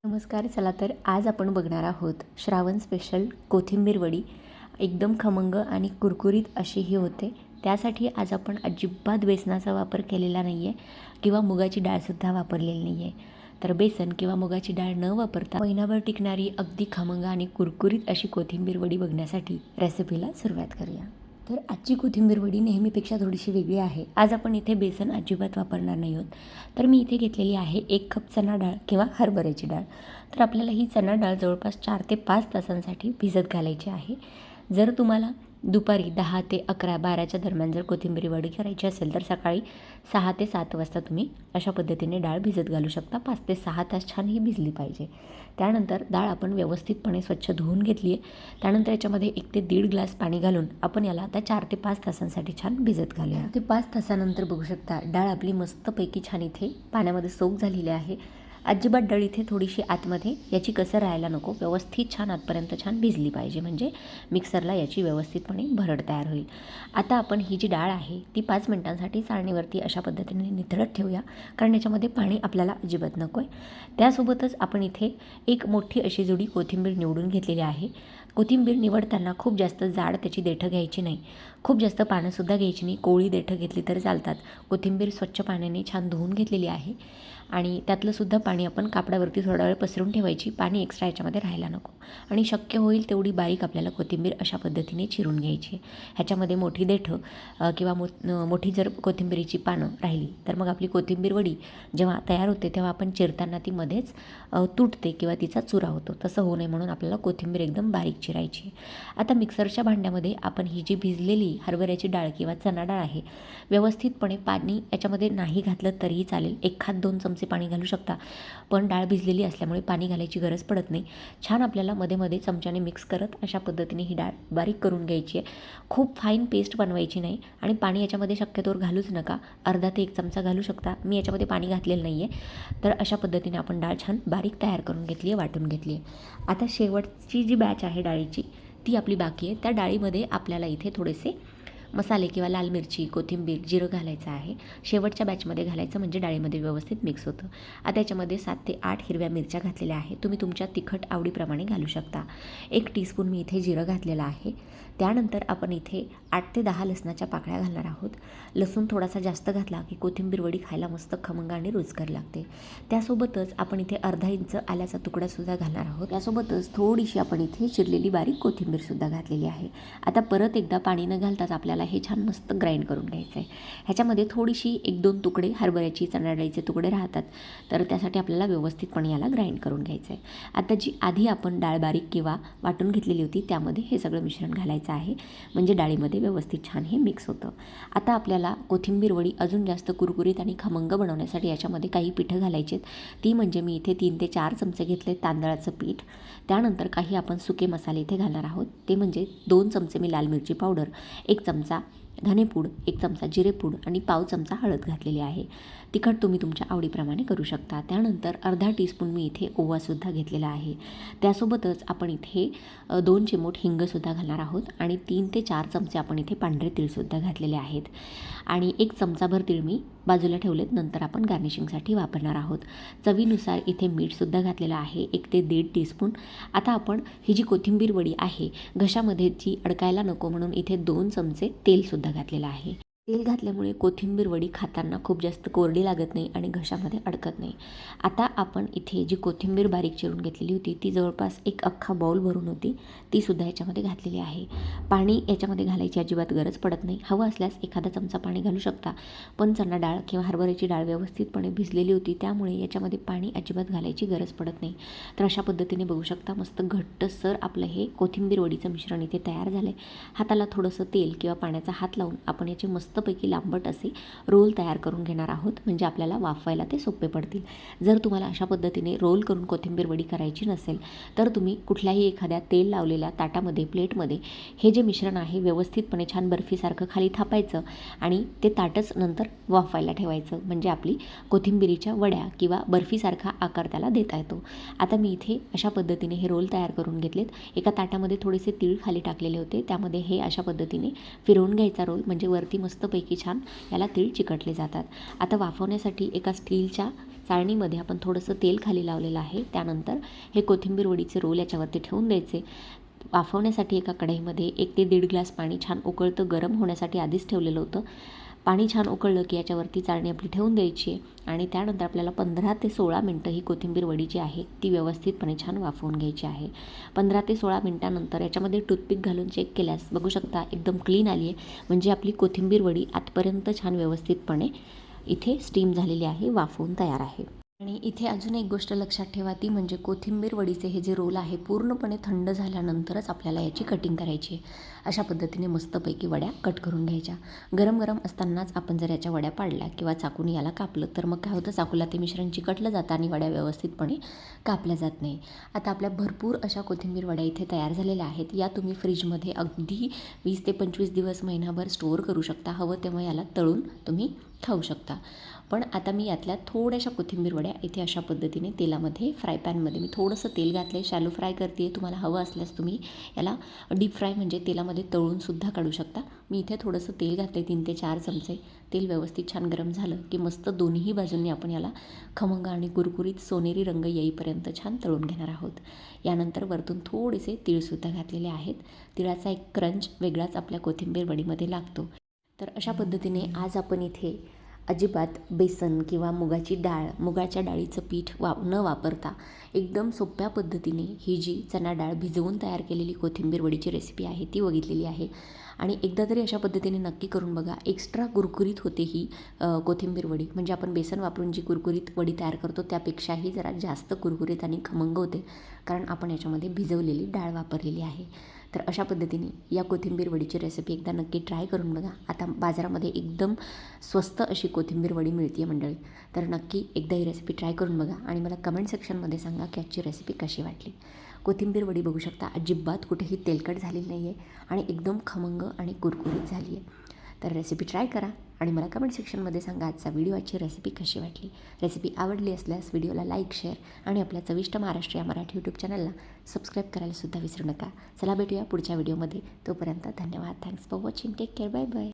नमस्कार. चला तर आज आपण बघणार आहोत श्रावण स्पेशल कोथिंबीर वडी. एकदम खमंग आणि कुरकुरीत अशी ही होते. त्यासाठी आज आपण अजिबात बेसनाचा वापर केलेला नाही आहे किंवा मुगाची डाळसुद्धा वापरलेली नाही आहे. तर बेसन किंवा मुगाची डाळ न वापरता महिनाभर टिकणारी अगदी खमंग आणि कुरकुरीत अशी कोथिंबीर वडी बघण्यासाठी रेसिपीला सुरुवात करूया. तर आजची कोथिंबीर वडी नेहमीपेक्षा थोडीशी वेगळी आहे. आज आपण इथे बेसन अजिबात वापरणार नाही आहोत. तर मी इथे घेतलेली आहे 1 कप चणा डाळ किंवा हरभऱ्याची डाळ. तर आपल्याला ही चणा डाळ जवळपास 4 ते 5 तासांसाठी भिजत घालायची आहे. जर तुम्हाला दुपारी 10 ते 11, 12च्या दरम्यान जर कोथिंबीर वडी करायची असेल तर सकाळी 6 ते 7 वाजता तुम्ही अशा पद्धतीने डाळ भिजत घालू शकता. 5 ते 6 तास छान ही भिजली पाहिजे. त्यानंतर डाळ आपण व्यवस्थितपणे स्वच्छ धुवून घेतली आहे. त्यानंतर याच्यामध्ये 1 ते 1.5 ग्लास पाणी घालून आपण याला आता 4 ते 5 तासांसाठी छान भिजत घालूया. ते 5 तासानंतर बघू शकता डाळ आपली मस्तपैकी छान इथे पाण्यामध्ये सोक झालेली आहे. अजिबात डाळ इथे थोडीशी आतमध्ये याची कसर राहायला नको. व्यवस्थित छान आतपर्यंत छान भिजली पाहिजे, म्हणजे मिक्सरला याची व्यवस्थितपणे भरड तयार होईल. आता आपण ही जी डाळ आहे ती 5 मिनिटांसाठी चाळणीवरती अशा पद्धतीने निथळत ठेवूया, कारण याच्यामध्ये पाणी आपल्याला अजिबात नको आहे. त्यासोबतच आपण इथे एक मोठी अशी जुडी कोथिंबीर निवडून घेतलेली आहे. कोथिंबीर निवडताना खूप जास्त जाड त्याची देठं घ्यायची नाही, खूप जास्त पानंसुद्धा घ्यायची नाही. कोवळी देठं घेतली तर चालतात. कोथिंबीर स्वच्छ पाण्याने छान धुवून घेतलेली आहे आणि त्यातलंसुद्धा पाणी आपण कापडावरती थोडा वेळ पसरून ठेवायची. पाणी एक्स्ट्रा याच्यामध्ये राहायला नको. आणि शक्य होईल तेवढी बारीक आपल्याला कोथिंबीर अशा पद्धतीने चिरून घ्यायची. ह्याच्यामध्ये मोठी देठं किंवा मोठी जर कोथिंबीरीची पानं राहिली तर मग आपली कोथिंबीर वडी जेव्हा तयार होते तेव्हा आपण चिरताना ती मध्येच तुटते किंवा तिचा चुरा होतो. तसं होऊ नये म्हणून आपल्याला कोथिंबीर एकदम बारीक चिरायची. आता मिक्सरच्या भांड्यामध्ये आपण ही जी भिजलेली हरभऱ्याची डाळ किंवा चणा डाळ आहे व्यवस्थितपणे पाणी याच्यामध्ये नाही घातलं तरीही चालेल. 1-2 चमचे पाणी घालू शकता, पण डाळ भिजलेली असल्यामुळे पाणी घालायची गरज पडत नाही. छान आपल्याला मध्ये मध्ये चमच्याने मिक्स करत अशा पद्धतीने ही डाळ बारीक करून घ्यायची आहे. खूप फाईन पेस्ट बनवायची नाही आणि पाणी याच्यामध्ये शक्यतोवर घालूच नका. अर्धा ते 1 चमचा घालू शकता. मी याच्यामध्ये पाणी घातलेलं नाही आहे. तर अशा पद्धतीने आपण डाळ छान बारीक तयार करून घेतली आहे, वाटून घेतली आहे. आता शेवटची जी बॅच आहे डाळीची ती आपली बाकी आहे. त्या डाळीमध्ये आपल्याला इथे थोडेसे मसाले किंवा लाल मिरची, कोथिंबीर, जिरं घालायचं आहे. शेवटच्या बॅचमध्ये घालायचं म्हणजे डाळीमध्ये व्यवस्थित मिक्स होतं. आता याच्यामध्ये 7 ते 8 हिरव्या मिरच्या घातलेल्या आहेत. तुम्ही तुमच्या तिखट आवडीप्रमाणे घालू शकता. 1 टीस्पून मी इथे जिरं घातलेलं आहे. त्यानंतर आपण इथे 8 ते 10 लसणाच्या पाकळ्या घालणार आहोत. लसूण थोडासा जास्त घातला की कोथिंबीर वडी खायला मस्त खमंग आणि रुचकर लागते. त्यासोबतच आपण इथे अर्धा इंच आल्याचा तुकडासुद्धा घालणार आहोत. त्यासोबतच थोडीशी आपण इथे चिरलेली बारीक कोथिंबीरसुद्धा घातलेली आहे. आता परत एकदा पाणी न घालताच आपल्याला हे छान मस्त ग्राइंड करून घ्यायचं आहे. ह्याच्यामध्ये थोडीशी 1-2 तुकडे हरभऱ्याची चणा डाळीचे तुकडे राहतात, तर त्यासाठी आपल्याला व्यवस्थितपणे याला ग्राइंड करून घ्यायचं आहे. आता जी आधी आपण डाळ बारीक किंवा वाटून घेतलेली होती त्यामध्ये हे सगळं मिश्रण घालायचं आहे, म्हणजे डाळीमध्ये व्यवस्थित छान हे मिक्स होतं. आता आपल्याला कोथिंबीर वडी अजून जास्त कुरकुरीत आणि खमंग बनवण्यासाठी याच्यामध्ये काही पिठं घालायची आहेत. ती म्हणजे मी इथे 3 ते 4 चमचे घेतले तांदळाचं पीठ. त्यानंतर काही आपण सुके मसाले इथे घालणार आहोत. ते म्हणजे 2 चमचे मी लाल मिरची पावडर, 1 चमचा धनेपूड, 1 चमचा जिरेपूड आणि पाव चमचा हळद घातलेली आहे. तिखट तुम्ही तुमच्या आवडीप्रमाणे करू शकता. त्यानंतर अर्धा टीस्पून मी इथे ओवासुद्धा घेतलेला आहे. त्यासोबतच आपण इथे 2 चिमूट हिंगसुद्धा घालणार आहोत आणि 3 ते 4 चमचे आपण इथे पांढरे तीळसुद्धा घातलेले आहेत आणि 1 चमचाभर तीळ मी बाजूला ठेवलेत, नंतर आपण गार्निशिंगसाठी वापरणार आहोत. चवीनुसार इथे मीठसुद्धा घातलेलं आहे 1 ते 1.5 टीस्पून. आता आपण ही जी कोथिंबीर वडी आहे घशामध्ये जी अडकायला नको म्हणून इथे 2 चमचे तेलसुद्धा घातलेलं आहे. तेल घातल्यामुळे कोथिंबीर वडी खाताना खूप जास्त कोरडी लागत नाही आणि घशामध्ये अडकत नाही. आता आपण इथे जी कोथिंबीर बारीक चिरून घेतलेली होती ती जवळपास 1 अख्खा बाउल भरून होती, तीसुद्धा याच्यामध्ये घातलेली आहे. पाणी याच्यामध्ये घालायची अजिबात गरज पडत नाही. हवं असल्यास एखादा चमचा पाणी घालू शकता, पण चणा डाळ किंवा हरभऱ्याची डाळ व्यवस्थितपणे भिजलेली होती त्यामुळे याच्यामध्ये पाणी अजिबात घालायची गरज पडत नाही. तर अशा पद्धतीने बघू शकता मस्त घट्टसर आपलं हे कोथिंबीर वडीचं मिश्रण इथे तयार झालं आहे. हाताला थोडंसं तेल किंवा पाण्याचा हात लावून आपण याचे मस्तपैकी लांबट असे रोल तयार करून घेणार आहोत, म्हणजे आपल्याला वाफवायला ते सोपे पडतील. जर तुम्हाला अशा पद्धतीने रोल करून कोथिंबीर वडी करायची नसेल तर तुम्ही कुठल्याही एखाद्या तेल लावलेल्या ताटामध्ये, प्लेटमध्ये हे जे मिश्रण आहे व्यवस्थितपणे छान बर्फीसारखं खाली थापायचं आणि ते ताटच नंतर वाफवायला ठेवायचं, म्हणजे आपली कोथिंबीरीच्या वड्या किंवा बर्फीसारखा आकार त्याला देता येतो. आता मी इथे अशा पद्धतीने हे रोल तयार करून घेतलेत. एका ताटामध्ये थोडेसे तीळ खाली टाकलेले होते, त्यामध्ये हे अशा पद्धतीने फिरवून घ्यायचा रोल, म्हणजे वरती मस्तपैकी छान याला तीळ चिकटले जातात. आता वाफवण्यासाठी एका स्टीलच्या चाळणीमध्ये आपण थोडंसं तेल खाली लावलेलं आहे. त्यानंतर हे कोथिंबीर वडीचे रोल याच्यावरती ठेवून द्यायचे. वाफवण्यासाठी एका कढईमध्ये 1 ते 1.5 ग्लास पाणी छान उकळतं गरम होण्यासाठी आधीच ठेवलेलं होतं. पाणी छान उकळलं की याच्यावरती चाळणी आपली ठेवून द्यायची आहे आणि त्यानंतर आपल्याला 15 ते 16 मिनटं ही कोथिंबीर वडी जी आहे ती व्यवस्थितपणे छान वाफवून घ्यायची आहे. 15 ते 16 मिनटानंतर याच्यामध्ये टूथपिक घालून चेक केल्यास बघू शकता एकदम क्लीन आली आहे. म्हणजे आपली कोथिंबीर वडी आतपर्यंत छान व्यवस्थितपणे इथे स्टीम झालेली आहे, वाफवून तयार आहे. आणि इथे अजून एक गोष्ट लक्षात ठेवा ती म्हणजे कोथिंबीर वडीचे हे जे रोल आहे पूर्णपणे थंड झाल्यानंतरच आपल्याला याची कटिंग करायची आहे. अशा पद्धतीने मस्तपैकी वड्या कट करून घ्यायच्या. गरम गरम असतानाच आपण जर याच्या वड्या पाडल्या किंवा चाकूने याला कापलं तर मग काय होतं, चाकूला ते मिश्रण चिकटलं जातं आणि वड्या व्यवस्थितपणे कापल्या जात नाही. आता आपल्या भरपूर अशा कोथिंबीर वड्या इथे तयार झालेल्या आहेत. या तुम्ही फ्रीजमध्ये अगदी 20 ते 25 दिवस महिनाभर स्टोअर करू शकता. हवं तेव्हा याला तळून तुम्ही खाऊ शकता. पण आता मी यातल्या थोड्याशा कोथिंबीर वड्या इथे अशा पद्धतीने तेलामध्ये फ्राय पॅनमध्ये मी थोडंसं तेल घातलं आहे. शॅलो फ्राय करते आहे. तुम्हाला हवं असल्यास तुम्ही याला डीप फ्राय म्हणजे तेलामध्ये तळूनसुद्धा काढू शकता. मी इथे थोडंसं तेल घातलं आहे 3 ते 4 चमचे. तेल व्यवस्थित छान गरम झालं की मस्त दोन्ही बाजूंनी आपण याला खमंग आणि कुरकुरीत सोनेरी रंग येईपर्यंत छान तळून घेणार आहोत. यानंतर वरतून थोडेसे तीळसुद्धा घातलेले आहेत. तिळाचा एक क्रंच वेगळाच आपल्या कोथिंबीर वडीमध्ये लागतो. तर अशा पद्धतीने आज आपण इथे अजिबात बेसन किंवा मुगाच्या डाळीचं पीठ न वापरता एकदम सोप्या पद्धतीने ही जी चणा डाळ भिजवून तयार केलेली कोथिंबीर वडीची रेसिपी आहे ती बघितलेली आहे. आणि एकदा तरी अशा पद्धतीने नक्की करून बघा. एक्स्ट्रा कुरकुरीत होते ही कोथिंबीर वडी. म्हणजे आपण बेसन वापरून जी कुरकुरीत वडी तयार करतो त्यापेक्षाही जरा जास्त कुरकुरीत आणि खमंग होते, कारण आपण याच्यामध्ये भिजवलेली डाळ वापरलेली आहे. तर अशा पद्धतीने या कोथिंबीर वडीची रेसिपी एकदा नक्की ट्राय करून बघा. आता बाजारामध्ये एकदम स्वस्त अशी कोथिंबीर वडी मिळते आहे मंडळी. तर नक्की एकदा ही रेसिपी ट्राय करून बघा आणि मला कमेंट सेक्शनमध्ये सांगा की आजची रेसिपी कशी वाटली. कोथिंबीर वडी बघू शकता अजिबात कुठेही तेलकट झालेली नाही आहे आणि एकदम खमंग आणि कुरकुरीत झाली आहे. तर रेसिपी ट्राय करा आणि मला कमेंट सेक्शनमध्ये सांगा आजचा व्हिडिओची रेसिपी कशी वाटली. रेसिपी आवडली असल्यास व्हिडिओला लाईक, शेअर आणि आपल्या चविष्ट महाराष्ट्र या मराठी यूट्यूब चॅनलला सबस्क्राईब करायला सुद्धा विसरू नका. चला भेटूया पुढच्या व्हिडिओमध्ये. तोपर्यंत धन्यवाद. Thanks for watching. Take care. Bye bye.